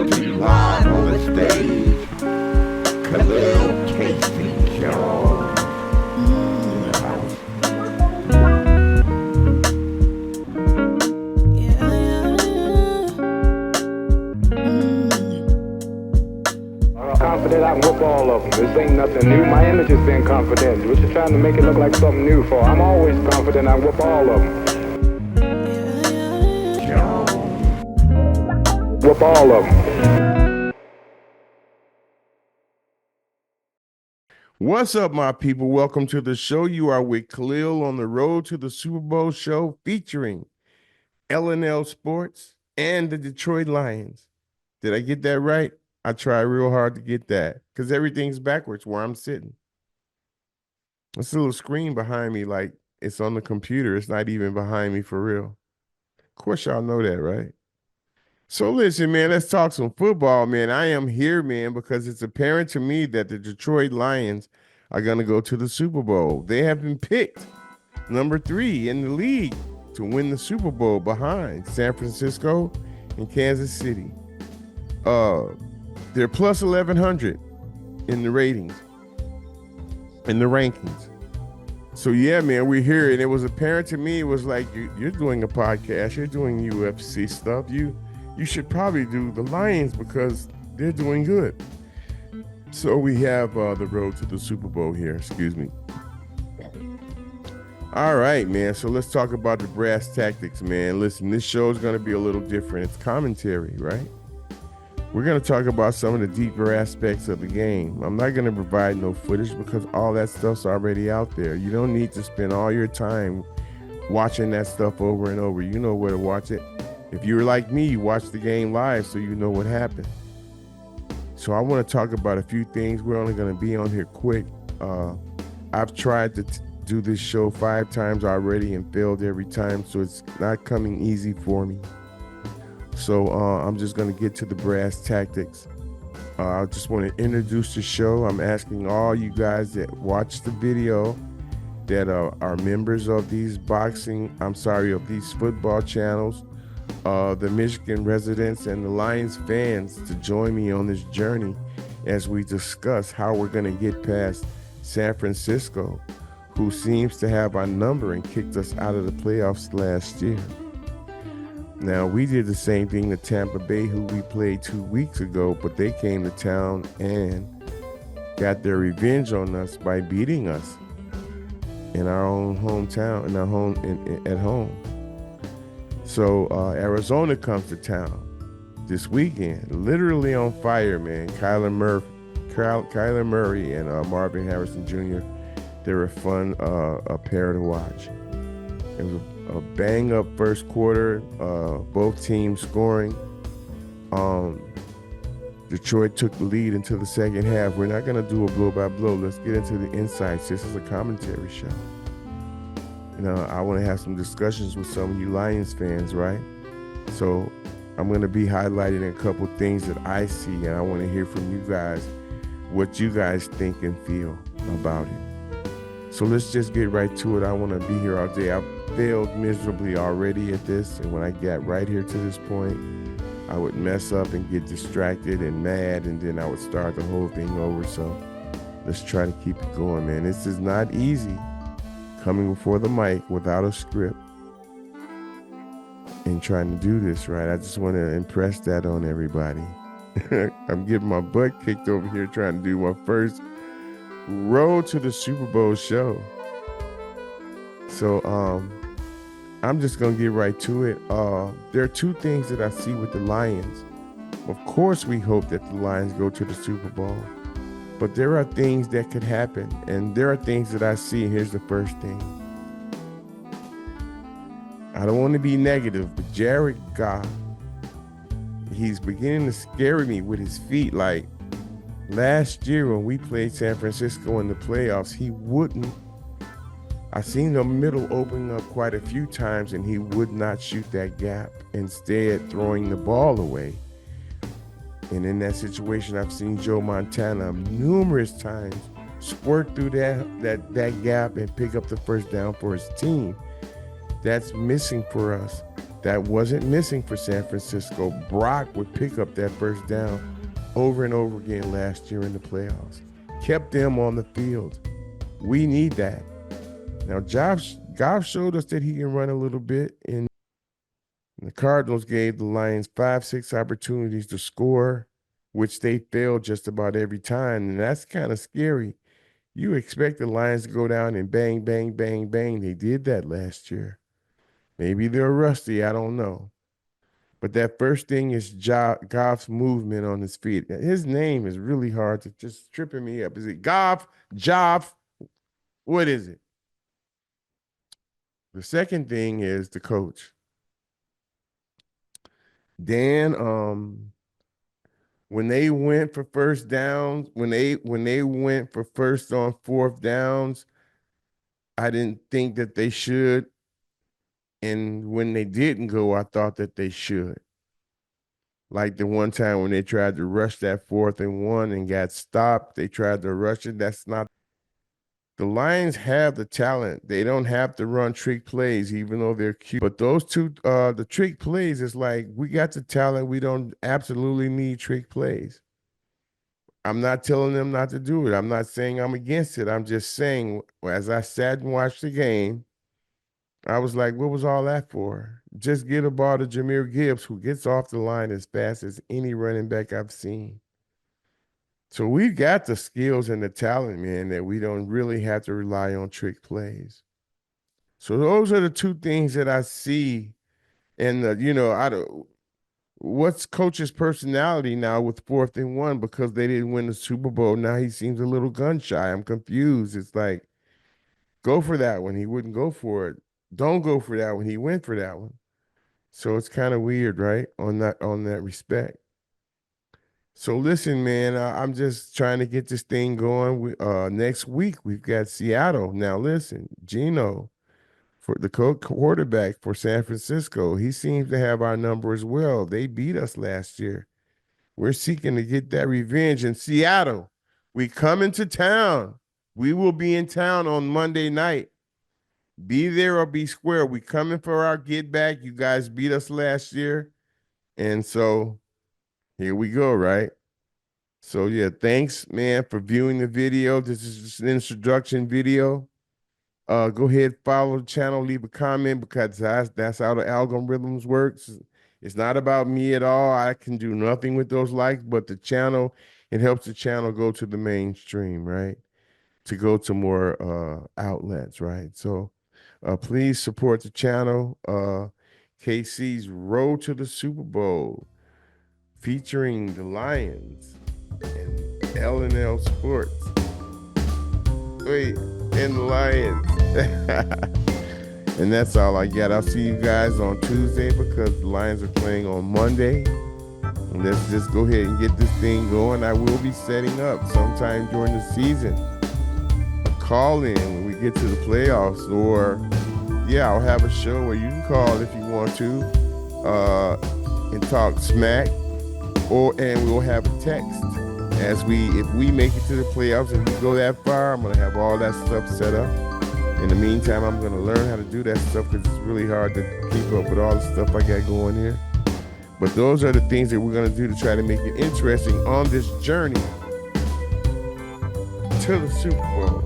Looking live on the stage, Khalil Casey Jones in the house. I'm confident I can whoop all of them. This ain't nothing new. My image has been confident. We're just trying to make it look like something new for. I'm always confident I whoop all of them. Whoop all of them. What's up, my people? Welcome to the show. You are with Khalil on the road to the Super Bowl show featuring L&L Sports and the Detroit Lions. Did I get that right? I try real hard to get that because everything's backwards where I'm sitting. It's a little screen behind me like it's on the computer. It's not even behind me for real. Of course, y'all know that, right? So listen, man, let's talk some football, man. I am here, man, because it's apparent to me that the Detroit Lions are going to go to the Super Bowl. They have been picked number 3 in the league to win the Super Bowl behind San Francisco and Kansas City. They're plus 1,100 in the ratings, in the rankings. So, yeah, man, we're here, and it was apparent to me, it was like, you're doing a podcast, you're doing UFC stuff, you should probably do the Lions because they're doing good. So we have the road to the Super Bowl here. Excuse me. All right, man. So let's talk about the brass tactics, man. Listen, this show is going to be a little different. It's commentary, right? We're going to talk about some of the deeper aspects of the game. I'm not going to provide no footage because all that stuff's already out there. You don't need to spend all your time watching that stuff over and over. You know where to watch it. If you were like me, you watch the game live so you know what happened. So I want to talk about a few things. We're only going to be on here quick. I've tried to do this show 5 times already and failed every time, so it's not coming easy for me. So I'm just going to get to the brass tactics. I just want to introduce the show. I'm asking all you guys that watch the video that are members of these of these football channels, the Michigan residents and the Lions fans to join me on this journey as we discuss how we're going to get past San Francisco, who seems to have our number and kicked us out of the playoffs last year. Now, we did the same thing to Tampa Bay, who we played 2 weeks ago, but they came to town and got their revenge on us by beating us in our own hometown, at home. So Arizona comes to town this weekend, literally on fire, man. Kyler Murray and Marvin Harrison Jr., they're a fun pair to watch. It was a bang-up first quarter, both teams scoring. Detroit took the lead into the second half. We're not going to do a blow-by-blow. Let's get into the insights. This is a commentary show. I want to have some discussions with some of you Lions fans, right? So I'm going to be highlighting a couple things that I see, and I want to hear from you guys what you guys think and feel about it. So let's just get right to it. I want to be here all day. I've failed miserably already at this, and when I got right here to this point, I would mess up and get distracted and mad, and then I would start the whole thing over. So let's try to keep it going, man. This is not easy. Coming before the mic without a script and trying to do this right. I just want to impress that on everybody. I'm getting my butt kicked over here trying to do my first road to the Super Bowl show. So I'm just going to get right to it. There are 2 things that I see with the Lions. Of course, we hope that the Lions go to the Super Bowl. But there are things that could happen, and there are things that I see. Here's the first thing. I don't want to be negative, but Jared Goff, he's beginning to scare me with his feet. Like last year when we played San Francisco in the playoffs, he wouldn't. I seen the middle opening up quite a few times, and he would not shoot that gap, instead throwing the ball away. And in that situation, I've seen Joe Montana numerous times squirt through that gap and pick up the first down for his team. That's missing for us. That wasn't missing for San Francisco. Brock would pick up that first down over and over again last year in the playoffs. Kept them on the field. We need that. Now, Goff showed us that he can run a little bit, and the Cardinals gave the Lions 5-6 opportunities to score, which they failed just about every time, and that's kind of scary. You expect the Lions to go down and bang, bang, bang, bang. They did that last year. Maybe they're rusty, I don't know. But that first thing is Goff's movement on his feet. His name is really hard to just tripping me up. Is it Goff? Joff? What is it? The second thing is the coach. Dan, when they went for first downs, when they went for first on fourth downs, I didn't think that they should. And when they didn't go, I thought that they should. Like the one time when they tried to rush that 4th and 1 and got stopped, they tried to rush it. That's not. The Lions have the talent. They don't have to run trick plays, even though they're cute. But those two, the trick plays, is like, we got the talent. We don't absolutely need trick plays. I'm not telling them not to do it. I'm not saying I'm against it. I'm just saying, as I sat and watched the game, I was like, what was all that for? Just get a ball to Jahmyr Gibbs, who gets off the line as fast as any running back I've seen. So we've got the skills and the talent, man, that we don't really have to rely on trick plays. So those are the two things that I see. And, what's coach's personality now with 4th and 1 because they didn't win the Super Bowl? Now he seems a little gun shy. I'm confused. It's like, go for that one. He wouldn't go for it. Don't go for that one. He went for that one. So it's kind of weird, right? On that respect. So listen, man, I'm just trying to get this thing going. Next week we've got Seattle. Now listen, Geno, for the quarterback for San Francisco, he seems to have our number as well. They beat us last year. We're seeking to get that revenge in Seattle. We come into town. We will be in town on Monday night. Be there or be square. We coming for our get back. You guys beat us last year. And so here we go, right? So yeah, thanks, man, for viewing the video. This is just an introduction video. Go ahead, follow the channel, leave a comment, because that's how the algorithms works. It's not about me at all. I can do nothing with those likes, but the channel, it helps the channel go to the mainstream, right? To go to more outlets, right? So please support the channel. KC's Road to the Super Bowl, featuring the Lions and L&L Sports. Wait, and the Lions. And that's all I got. I'll see you guys on Tuesday because the Lions are playing on Monday. And let's just go ahead and get this thing going. I will be setting up sometime during the season a call in when we get to the playoffs, or yeah, I'll have a show where you can call if you want to and talk smack, and we'll have a text if we make it to the playoffs and we go that far. I'm gonna have all that stuff set up. In the meantime, I'm gonna learn how to do that stuff because it's really hard to keep up with all the stuff I got going here. But those are the things that we're gonna do to try to make it interesting on this journey to the Super Bowl.